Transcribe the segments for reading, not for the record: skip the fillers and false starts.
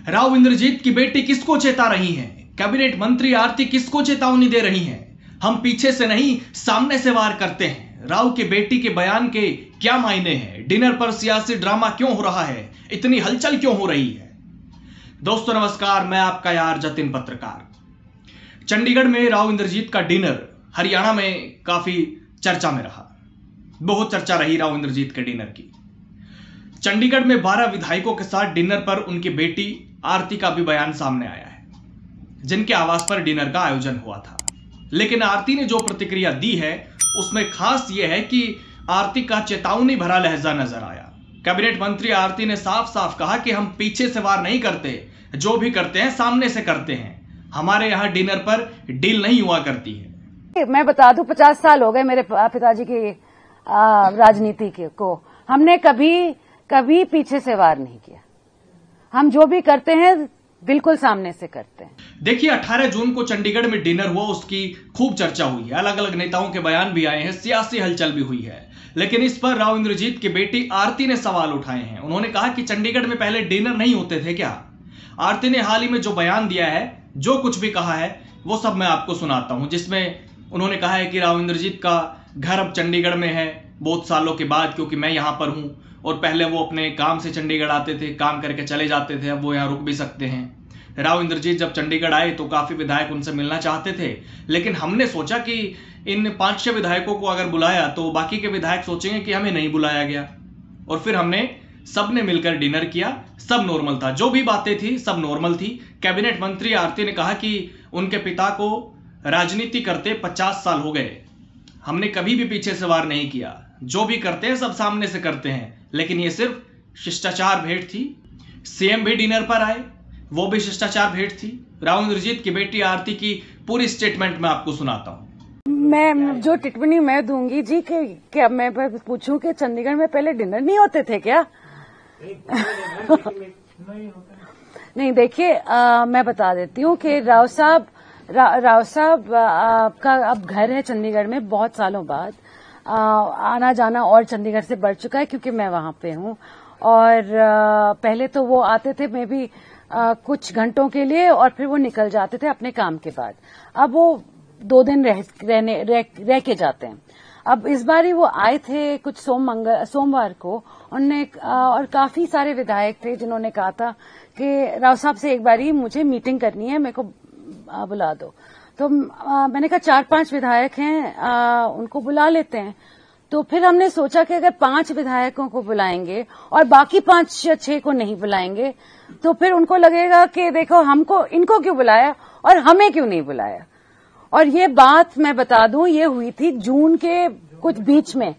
राव इंद्रजीत की बेटी किसको चेता रही है? कैबिनेट मंत्री आरती किसको चेतावनी दे रही हैं? हम पीछे से नहीं सामने से वार करते हैं। राव की बेटी के बयान के क्या मायने हैं? डिनर पर सियासी ड्रामा क्यों हो रहा है? इतनी हलचल क्यों हो रही है? दोस्तों नमस्कार, मैं आपका यार जतिन पत्रकार। चंडीगढ़ में राव इंद्रजीत का डिनर हरियाणा में काफी चर्चा में रहा। बहुत चर्चा रही राव इंद्रजीत के डिनर की। चंडीगढ़ में 12 विधायकों के साथ डिनर पर उनकी बेटी आरती का भी बयान सामने आया है, जिनके आवास पर डिनर का आयोजन हुआ था। लेकिन आरती ने जो प्रतिक्रिया दी है उसमें खास यह है कि आरती का चेतावनी भरा लहजा नजर आया। कैबिनेट मंत्री आरती ने साफ साफ कहा कि हम पीछे से वार नहीं करते, जो भी करते हैं सामने से करते हैं। हमारे यहाँ डिनर पर डील नहीं हुआ करती है। मैं बता दूं, 50 साल हो गए मेरे पिताजी की राजनीति को। हमने कभी पीछे से वार नहीं किया। हम जो भी करते हैं बिल्कुल सामने से करते हैं। देखिए, 18 जून को चंडीगढ़ में डिनर हुआ, उसकी खूब चर्चा हुई है। अलग अलग नेताओं के बयान भी आए हैं, सियासी हलचल भी हुई है। लेकिन इस पर राव इंद्रजीत की बेटी आरती ने सवाल उठाए हैं। उन्होंने कहा कि चंडीगढ़ में पहले डिनर नहीं होते थे क्या? आरती ने हाल ही में जो बयान दिया है, जो कुछ भी कहा है, वो सब मैं आपको सुनाता हूं। जिसमें उन्होंने कहा है कि राव इंद्रजीत का घर अब चंडीगढ़ में है बहुत सालों के बाद, क्योंकि मैं यहां पर हूं और पहले वो अपने काम से चंडीगढ़ आते थे, काम करके चले जाते थे, अब वो यहाँ रुक भी सकते हैं। राव इंद्रजीत जब चंडीगढ़ आए तो काफी विधायक उनसे मिलना चाहते थे, लेकिन हमने सोचा कि इन 5-6 विधायकों को अगर बुलाया तो बाकी के विधायक सोचेंगे कि हमें नहीं बुलाया गया। और फिर हमने सबने मिलकर डिनर किया। सब नॉर्मल था, जो भी बातें थी सब नॉर्मल थी। कैबिनेट मंत्री आरती ने कहा कि उनके पिता को राजनीति करते 50 साल हो गए। हमने कभी भी पीछे से वार नहीं किया, जो भी करते हैं सब सामने से करते हैं। लेकिन ये सिर्फ शिष्टाचार भेंट थी। सीएम भी डिनर पर आए, वो भी शिष्टाचार भेंट थी। राव इंद्रजीत की बेटी आरती की पूरी स्टेटमेंट मैं आपको सुनाता हूं। मैं जो टिप्पणी मैं दूंगी जी कि मैं पूछूं कि चंडीगढ़ में पहले डिनर नहीं होते थे क्या? नहीं, देखिए, मैं बता देती हूँ कि राव साहब का अब घर है चंडीगढ़ में। बहुत सालों बाद आना जाना और चंडीगढ़ से बढ़ चुका है, क्योंकि मैं वहां पे हूँ। और पहले तो वो आते थे मैं भी कुछ घंटों के लिए, और फिर वो निकल जाते थे अपने काम के बाद। अब वो 2 दिन रह के जाते हैं। अब इस बार ही वो आए थे कुछ सोमवार को। और काफी सारे विधायक थे जिन्होंने कहा था कि राव साहब से एक बार ही मुझे मीटिंग करनी है, मेरे को बुला दो। तो मैंने कहा 4-5 विधायक हैं, उनको बुला लेते हैं। तो फिर हमने सोचा कि अगर 5 विधायकों को बुलाएंगे और बाकी 5 या 6 को नहीं बुलाएंगे तो फिर उनको लगेगा कि देखो इनको क्यों बुलाया और हमें क्यों नहीं बुलाया। और ये बात मैं बता दूं, ये हुई थी जून के कुछ बीच में,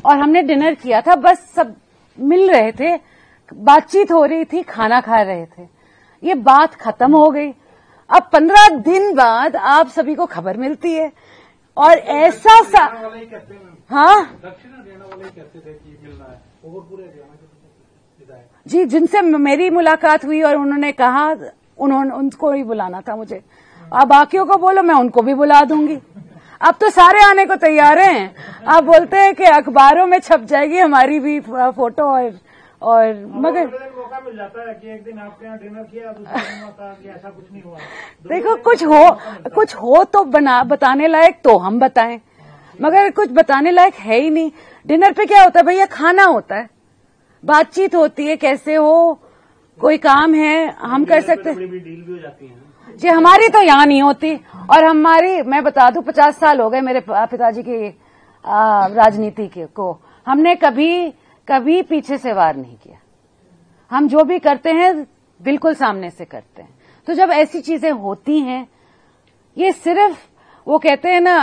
और हमने डिनर किया था। बस सब मिल रहे थे, बातचीत हो रही थी, खाना खा रहे थे, ये बात खत्म हो गई। अब 15 दिन बाद आप सभी को खबर मिलती है, और ऐसा हाँ जी, जिनसे मेरी मुलाकात हुई और उन्होंने कहा उनको ही बुलाना था मुझे। अब बाकियों को बोलो, मैं उनको भी बुला दूंगी। अब तो सारे आने को तैयार हैं। आप बोलते हैं कि अखबारों में छप जाएगी हमारी भी फोटो, और मगर मौका मिल जाता है कि एक दिन आपके यहाँ डिनर किया, दूसरे दिन होता कि ऐसा कुछ नहीं हुआ। देखो, कुछ हो तो बताने लायक तो हम बताएं, मगर कुछ बताने लायक है ही नहीं। डिनर पे क्या होता है भैया? खाना होता है, बातचीत होती है, कैसे हो, कोई काम है हम कर सकते हैं। डील भी हो जाती है जी, हमारी तो यहाँ नहीं होती। और मैं बता दूं, 50 साल हो गए मेरे पिताजी की राजनीति को। हमने कभी पीछे से वार नहीं किया। हम जो भी करते हैं बिल्कुल सामने से करते हैं। तो जब ऐसी चीजें होती हैं, ये सिर्फ वो कहते हैं ना,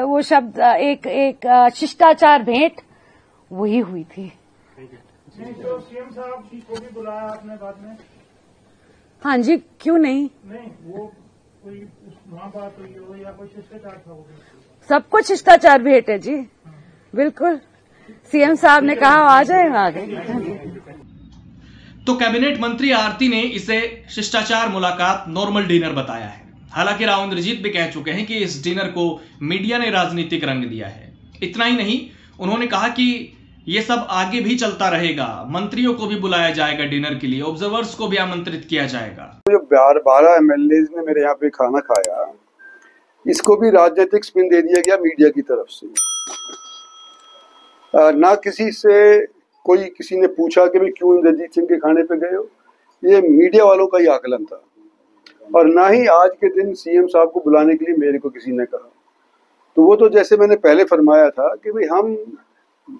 वो शब्द एक शिष्टाचार भेंट वही हुई थी। तो सीएम साहब को भी बुलाया आपने बाद में? हाँ जी, क्यों नहीं? वो कोई वहाँ बात हुई हो या कोई शिष्टाचार था? सब कुछ शिष्टाचार भेंट है जी, बिल्कुल। सीएम साहब ने कहा आ जाए आगे। तो कैबिनेट मंत्री आरती ने इसे शिष्टाचार मुलाकात, नॉर्मल डिनर बताया है। हालांकि राव इंद्रजीत भी कह चुके हैं कि इस डिनर को मीडिया ने राजनीतिक रंग दिया है। इतना ही नहीं, उन्होंने कहा कि ये सब आगे भी चलता रहेगा। मंत्रियों को भी बुलाया जाएगा डिनर के लिए, ऑब्जर्वर्स को भी आमंत्रित किया जाएगा। जो 12 एमएलए ने मेरे यहाँ पे खाना खाया, इसको भी राजनीतिक स्पिन दे दिया गया मीडिया की तरफ से। ना किसी से किसी ने पूछा कि भाई क्यों इंद्रजीत सिंह के खाने पे गए हो, ये मीडिया वालों का ही आकलन था। और ना ही आज के दिन सीएम साहब को बुलाने के लिए मेरे को किसी ने कहा। तो वो तो जैसे मैंने पहले फरमाया था कि भाई हम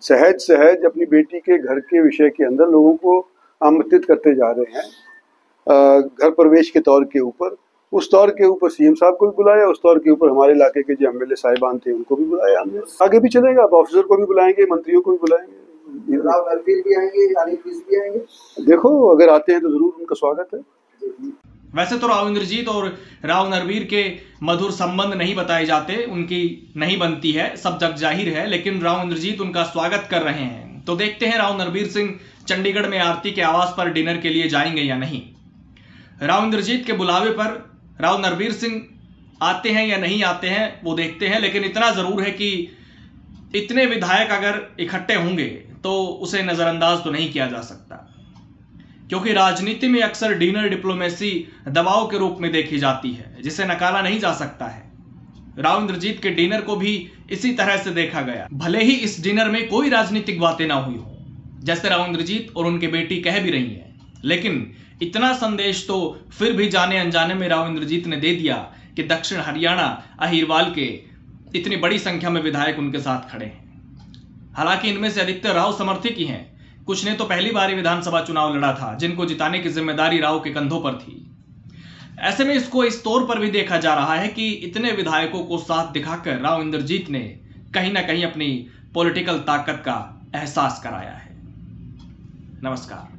सहज सहज अपनी बेटी के घर के विषय के अंदर लोगों को आमंत्रित करते जा रहे हैं घर प्रवेश के तौर के ऊपर। उस तौर के ऊपर सीएम साहब को भी बुलाया, उस तौर के ऊपर हमारे इलाके के जो एमएलए साहिबान थे उनको भी बुलाया हमने। आगे भी चलेगा, अब ऑफिसर को भी बुलाएंगे, मंत्रियों को भी बुलाएंगे, राव नरवीर भी आएंगे, अनिल विज भी आएंगे। देखो अगर आते हैं तो जरूर उनका स्वागत है। वैसे तो राव इंद्रजीत और राव नरवीर के मधुर संबंध नहीं बताए जाते, उनकी नहीं बनती है, सब जग जाहिर है, लेकिन राव इंद्रजीत उनका स्वागत कर रहे हैं। तो देखते हैं राव नरवीर सिंह चंडीगढ़ में आरती के आवास पर डिनर के लिए जाएंगे या नहीं। राव इंद्रजीत के बुलावे पर राव नरवीर सिंह आते हैं या नहीं आते हैं वो देखते हैं, लेकिन इतना जरूर है कि इतने विधायक अगर इकट्ठे होंगे तो उसे नजरअंदाज तो नहीं किया जा सकता, क्योंकि राजनीति में अक्सर डिनर डिप्लोमेसी दबाव के रूप में देखी जाती है, जिसे नकारा नहीं जा सकता है। राव इंद्रजीत के डिनर को भी इसी तरह से देखा गया। भले ही इस डिनर में कोई राजनीतिक बातें ना हुई हो, जैसे राव इंद्रजीत और उनकी बेटी कह भी रही हैं, लेकिन इतना संदेश तो फिर भी जाने अनजाने में राव इंद्रजीत ने दे दिया कि दक्षिण हरियाणा अहिरवाल के इतनी बड़ी संख्या में विधायक उनके साथ खड़े हैं। हालांकि इनमें से अधिकतर राव समर्थक ही हैं, कुछ ने तो पहली बार विधानसभा चुनाव लड़ा था, जिनको जिताने की जिम्मेदारी राव के कंधों पर थी। ऐसे में इसको इस तौर पर भी देखा जा रहा है कि इतने विधायकों को साथ दिखाकर राव इंद्रजीत ने कहीं ना कहीं अपनी पॉलिटिकल ताकत का एहसास कराया है। नमस्कार।